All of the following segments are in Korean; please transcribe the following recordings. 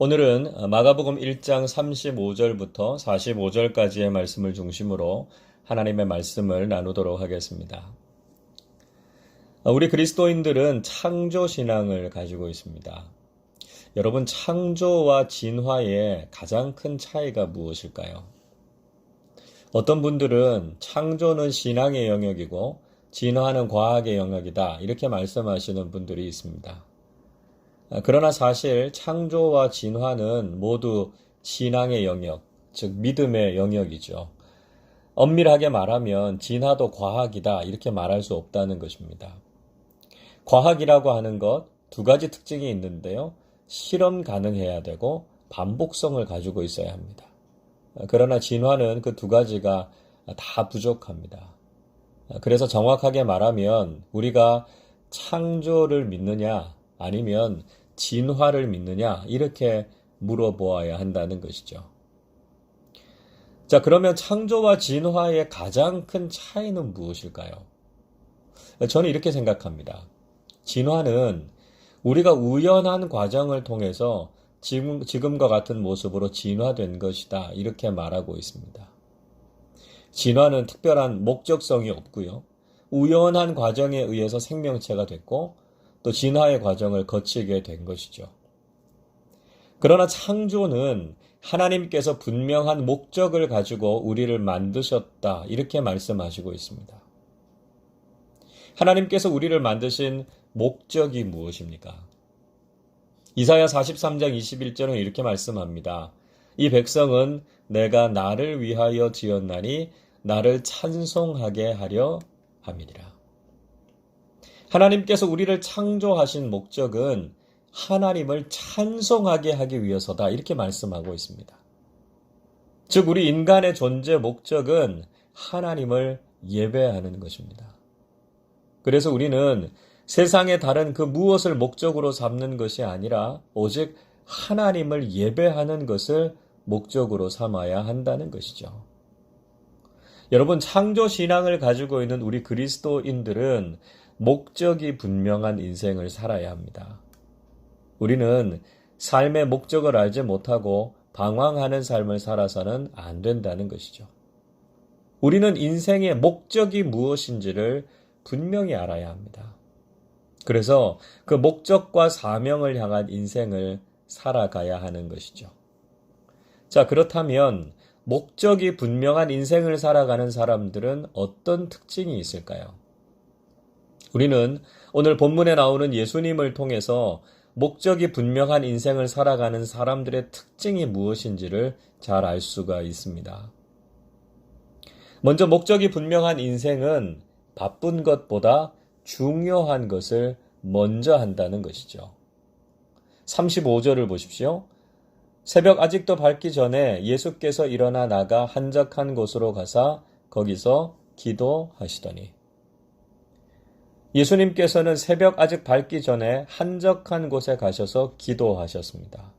오늘은 마가복음 1장 35절부터 45절까지의 말씀을 중심으로 하나님의 말씀을 나누도록 하겠습니다. 우리 그리스도인들은 창조신앙을 가지고 있습니다. 여러분, 창조와 진화의 가장 큰 차이가 무엇일까요? 어떤 분들은 창조는 신앙의 영역이고 진화는 과학의 영역이다, 이렇게 말씀하시는 분들이 있습니다. 그러나 사실 창조와 진화는 모두 신앙의 영역, 즉 믿음의 영역이죠. 엄밀하게 말하면 진화도 과학이다, 이렇게 말할 수 없다는 것입니다. 과학이라고 하는 것 두 가지 특징이 있는데요. 실험 가능해야 되고 반복성을 가지고 있어야 합니다. 그러나 진화는 그 두 가지가 다 부족합니다. 그래서 정확하게 말하면 우리가 창조를 믿느냐 아니면 진화를 믿느냐, 이렇게 물어보아야 한다는 것이죠. 자, 그러면 창조와 진화의 가장 큰 차이는 무엇일까요? 저는 이렇게 생각합니다. 진화는 우리가 우연한 과정을 통해서 지금과 같은 모습으로 진화된 것이다, 이렇게 말하고 있습니다. 진화는 특별한 목적성이 없고요. 우연한 과정에 의해서 생명체가 됐고 또 진화의 과정을 거치게 된 것이죠. 그러나 창조는 하나님께서 분명한 목적을 가지고 우리를 만드셨다, 이렇게 말씀하시고 있습니다. 하나님께서 우리를 만드신 목적이 무엇입니까? 이사야 43장 21절은 이렇게 말씀합니다. 이 백성은 내가 나를 위하여 지었나니 나를 찬송하게 하려 함이니라. 하나님께서 우리를 창조하신 목적은 하나님을 찬송하게 하기 위해서다, 이렇게 말씀하고 있습니다. 즉 우리 인간의 존재 목적은 하나님을 예배하는 것입니다. 그래서 우리는 세상의 다른 그 무엇을 목적으로 삼는 것이 아니라 오직 하나님을 예배하는 것을 목적으로 삼아야 한다는 것이죠. 여러분, 창조신앙을 가지고 있는 우리 그리스도인들은 목적이 분명한 인생을 살아야 합니다. 우리는 삶의 목적을 알지 못하고 방황하는 삶을 살아서는 안 된다는 것이죠. 우리는 인생의 목적이 무엇인지를 분명히 알아야 합니다. 그래서 그 목적과 사명을 향한 인생을 살아가야 하는 것이죠. 자, 그렇다면 목적이 분명한 인생을 살아가는 사람들은 어떤 특징이 있을까요? 우리는 오늘 본문에 나오는 예수님을 통해서 목적이 분명한 인생을 살아가는 사람들의 특징이 무엇인지를 잘 알 수가 있습니다. 먼저 목적이 분명한 인생은 바쁜 것보다 중요한 것을 먼저 한다는 것이죠. 35절을 보십시오. 새벽 아직도 밝기 전에 예수께서 일어나 나가 한적한 곳으로 가사 거기서 기도하시더니, 예수님께서는 새벽 아직 밝기 전에 한적한 곳에 가셔서 기도하셨습니다.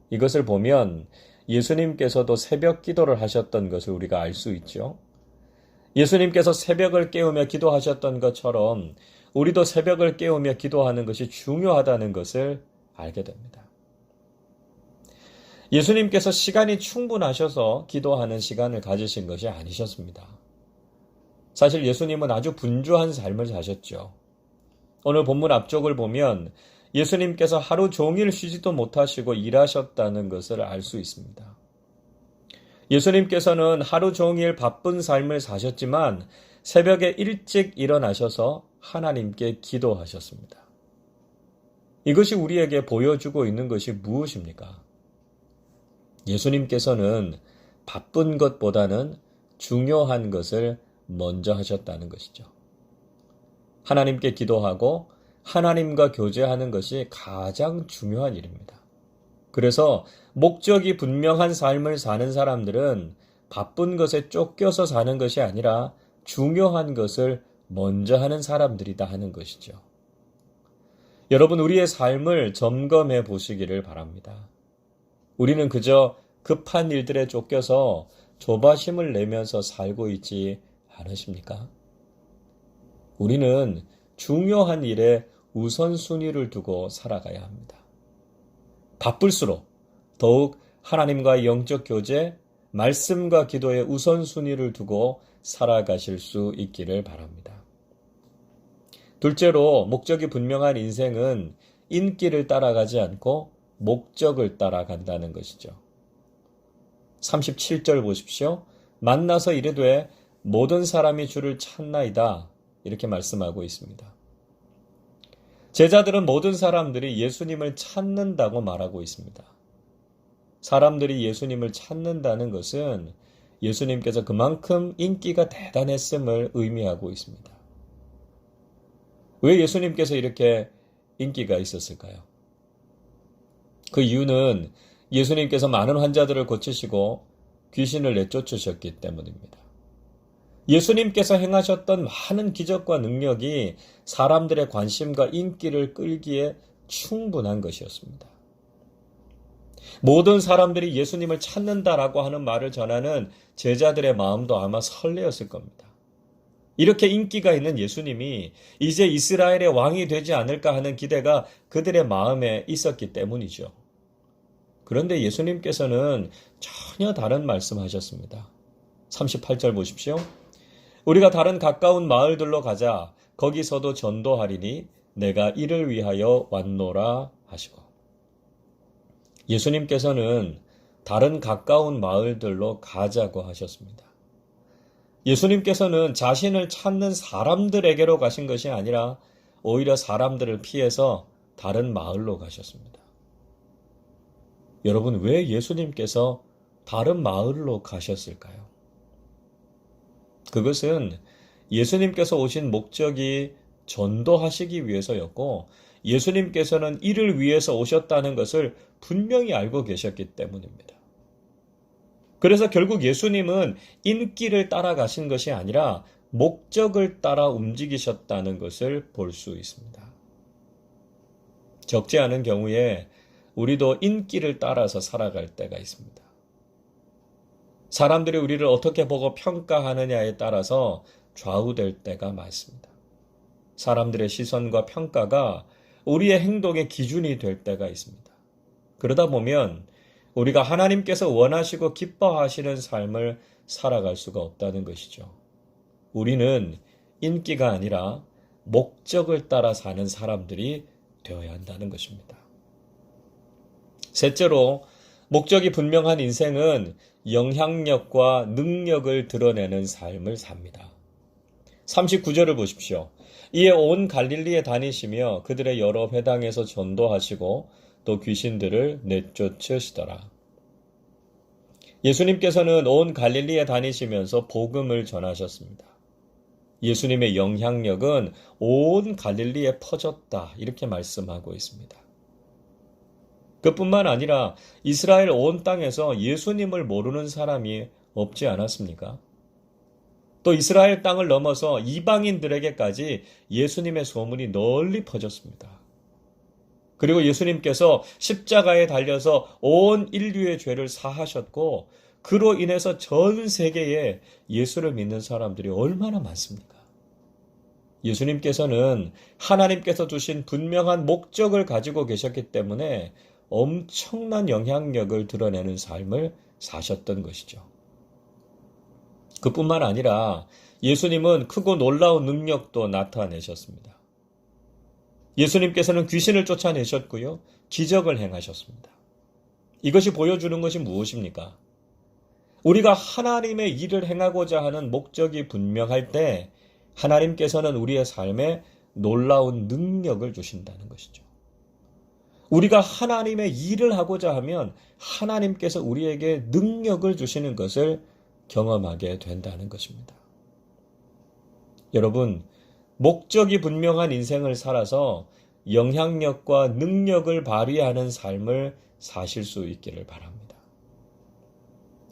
이것을 보면 예수님께서도 새벽 기도를 하셨던 것을 우리가 알 수 있죠. 예수님께서 새벽을 깨우며 기도하셨던 것처럼 우리도 새벽을 깨우며 기도하는 것이 중요하다는 것을 알게 됩니다. 예수님께서 시간이 충분하셔서 기도하는 시간을 가지신 것이 아니셨습니다. 사실 예수님은 아주 분주한 삶을 사셨죠. 오늘 본문 앞쪽을 보면 예수님께서 하루 종일 쉬지도 못하시고 일하셨다는 것을 알 수 있습니다. 예수님께서는 하루 종일 바쁜 삶을 사셨지만 새벽에 일찍 일어나셔서 하나님께 기도하셨습니다. 이것이 우리에게 보여주고 있는 것이 무엇입니까? 예수님께서는 바쁜 것보다는 중요한 것을 먼저 하셨다는 것이죠. 하나님께 기도하고 하나님과 교제하는 것이 가장 중요한 일입니다. 그래서 목적이 분명한 삶을 사는 사람들은 바쁜 것에 쫓겨서 사는 것이 아니라 중요한 것을 먼저 하는 사람들이다 하는 것이죠. 여러분, 우리의 삶을 점검해 보시기를 바랍니다. 우리는 그저 급한 일들에 쫓겨서 조바심을 내면서 살고 있지 않으십니까? 우리는 중요한 일에 우선순위를 두고 살아가야 합니다. 바쁠수록 더욱 하나님과의 영적 교제, 말씀과 기도의 우선순위를 두고 살아가실 수 있기를 바랍니다. 둘째로 목적이 분명한 인생은 인기를 따라가지 않고 목적을 따라간다는 것이죠. 37절 보십시오. 만나서 이르되 모든 사람이 주를 찾나이다. 이렇게 말씀하고 있습니다. 제자들은 모든 사람들이 예수님을 찾는다고 말하고 있습니다. 사람들이 예수님을 찾는다는 것은 예수님께서 그만큼 인기가 대단했음을 의미하고 있습니다. 왜 예수님께서 이렇게 인기가 있었을까요? 그 이유는 예수님께서 많은 환자들을 고치시고 귀신을 내쫓으셨기 때문입니다. 예수님께서 행하셨던 많은 기적과 능력이 사람들의 관심과 인기를 끌기에 충분한 것이었습니다. 모든 사람들이 예수님을 찾는다라고 하는 말을 전하는 제자들의 마음도 아마 설레었을 겁니다. 이렇게 인기가 있는 예수님이 이제 이스라엘의 왕이 되지 않을까 하는 기대가 그들의 마음에 있었기 때문이죠. 그런데 예수님께서는 전혀 다른 말씀하셨습니다. 38절 보십시오. 우리가 다른 가까운 마을들로 가자. 거기서도 전도하리니 내가 이를 위하여 왔노라 하시고. 예수님께서는 다른 가까운 마을들로 가자고 하셨습니다. 예수님께서는 자신을 찾는 사람들에게로 가신 것이 아니라 오히려 사람들을 피해서 다른 마을로 가셨습니다. 여러분, 왜 예수님께서 다른 마을로 가셨을까요? 그것은 예수님께서 오신 목적이 전도하시기 위해서였고 예수님께서는 이를 위해서 오셨다는 것을 분명히 알고 계셨기 때문입니다. 그래서 결국 예수님은 인기를 따라가신 것이 아니라 목적을 따라 움직이셨다는 것을 볼 수 있습니다. 적지 않은 경우에 우리도 인기를 따라서 살아갈 때가 있습니다. 사람들이 우리를 어떻게 보고 평가하느냐에 따라서 좌우될 때가 많습니다. 사람들의 시선과 평가가 우리의 행동의 기준이 될 때가 있습니다. 그러다 보면 우리가 하나님께서 원하시고 기뻐하시는 삶을 살아갈 수가 없다는 것이죠. 우리는 인기가 아니라 목적을 따라 사는 사람들이 되어야 한다는 것입니다. 셋째로, 목적이 분명한 인생은 영향력과 능력을 드러내는 삶을 삽니다. 39절을 보십시오. 이에 온 갈릴리에 다니시며 그들의 여러 회당에서 전도하시고 또 귀신들을 내쫓으시더라. 예수님께서는 온 갈릴리에 다니시면서 복음을 전하셨습니다. 예수님의 영향력은 온 갈릴리에 퍼졌다. 이렇게 말씀하고 있습니다. 그뿐만 아니라 이스라엘 온 땅에서 예수님을 모르는 사람이 없지 않았습니까? 또 이스라엘 땅을 넘어서 이방인들에게까지 예수님의 소문이 널리 퍼졌습니다. 그리고 예수님께서 십자가에 달려서 온 인류의 죄를 사하셨고 그로 인해서 전 세계에 예수를 믿는 사람들이 얼마나 많습니까? 예수님께서는 하나님께서 주신 분명한 목적을 가지고 계셨기 때문에 엄청난 영향력을 드러내는 삶을 사셨던 것이죠. 그뿐만 아니라 예수님은 크고 놀라운 능력도 나타내셨습니다. 예수님께서는 귀신을 쫓아내셨고요. 기적을 행하셨습니다. 이것이 보여주는 것이 무엇입니까? 우리가 하나님의 일을 행하고자 하는 목적이 분명할 때 하나님께서는 우리의 삶에 놀라운 능력을 주신다는 것이죠. 우리가 하나님의 일을 하고자 하면 하나님께서 우리에게 능력을 주시는 것을 경험하게 된다는 것입니다. 여러분, 목적이 분명한 인생을 살아서 영향력과 능력을 발휘하는 삶을 사실 수 있기를 바랍니다.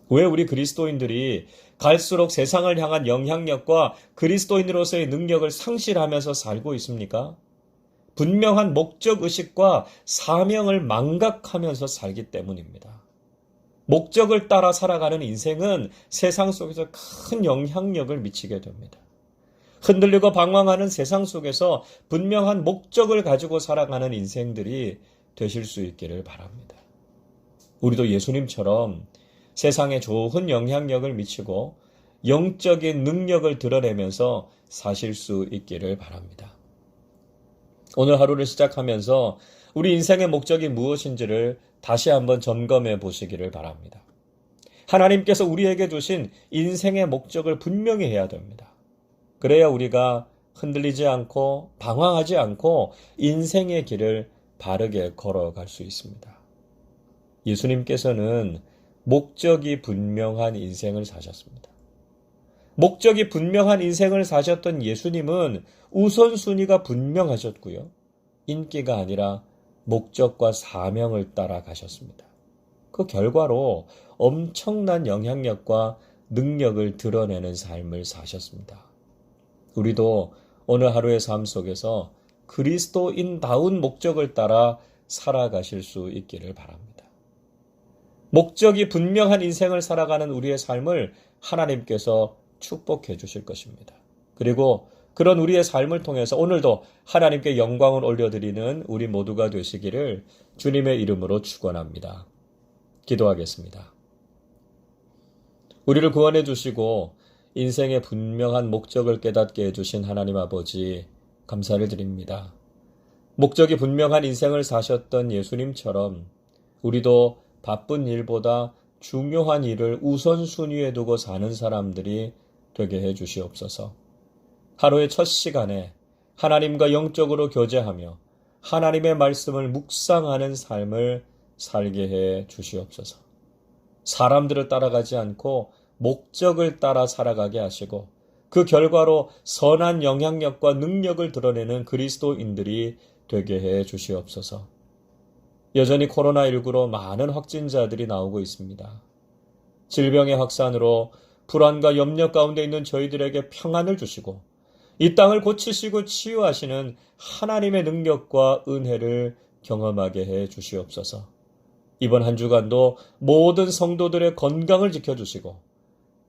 왜 우리 그리스도인들이 갈수록 세상을 향한 영향력과 그리스도인으로서의 능력을 상실하면서 살고 있습니까? 분명한 목적의식과 사명을 망각하면서 살기 때문입니다. 목적을 따라 살아가는 인생은 세상 속에서 큰 영향력을 미치게 됩니다. 흔들리고 방황하는 세상 속에서 분명한 목적을 가지고 살아가는 인생들이 되실 수 있기를 바랍니다. 우리도 예수님처럼 세상에 좋은 영향력을 미치고 영적인 능력을 드러내면서 사실 수 있기를 바랍니다. 오늘 하루를 시작하면서 우리 인생의 목적이 무엇인지를 다시 한번 점검해 보시기를 바랍니다. 하나님께서 우리에게 주신 인생의 목적을 분명히 해야 됩니다. 그래야 우리가 흔들리지 않고 방황하지 않고 인생의 길을 바르게 걸어갈 수 있습니다. 예수님께서는 목적이 분명한 인생을 사셨습니다. 목적이 분명한 인생을 사셨던 예수님은 우선순위가 분명하셨고요. 인기가 아니라 목적과 사명을 따라 가셨습니다. 그 결과로 엄청난 영향력과 능력을 드러내는 삶을 사셨습니다. 우리도 오늘 하루의 삶 속에서 그리스도인다운 목적을 따라 살아가실 수 있기를 바랍니다. 목적이 분명한 인생을 살아가는 우리의 삶을 하나님께서 축복해 주실 것입니다. 그리고 그런 우리의 삶을 통해서 오늘도 하나님께 영광을 올려드리는 우리 모두가 되시기를 주님의 이름으로 축원합니다. 기도하겠습니다. 우리를 구원해 주시고 인생의 분명한 목적을 깨닫게 해주신 하나님 아버지 감사를 드립니다. 목적이 분명한 인생을 사셨던 예수님처럼 우리도 바쁜 일보다 중요한 일을 우선순위에 두고 사는 사람들이 되게 해 주시옵소서. 하루의 첫 시간에 하나님과 영적으로 교제하며 하나님의 말씀을 묵상하는 삶을 살게 해 주시옵소서. 사람들을 따라가지 않고 목적을 따라 살아가게 하시고 그 결과로 선한 영향력과 능력을 드러내는 그리스도인들이 되게 해 주시옵소서. 여전히 코로나19로 많은 확진자들이 나오고 있습니다. 질병의 확산으로 불안과 염려 가운데 있는 저희들에게 평안을 주시고 이 땅을 고치시고 치유하시는 하나님의 능력과 은혜를 경험하게 해 주시옵소서. 이번 한 주간도 모든 성도들의 건강을 지켜주시고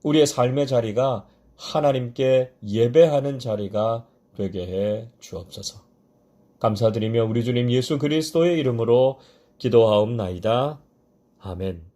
우리의 삶의 자리가 하나님께 예배하는 자리가 되게 해 주옵소서. 감사드리며 우리 주님 예수 그리스도의 이름으로 기도하옵나이다. 아멘.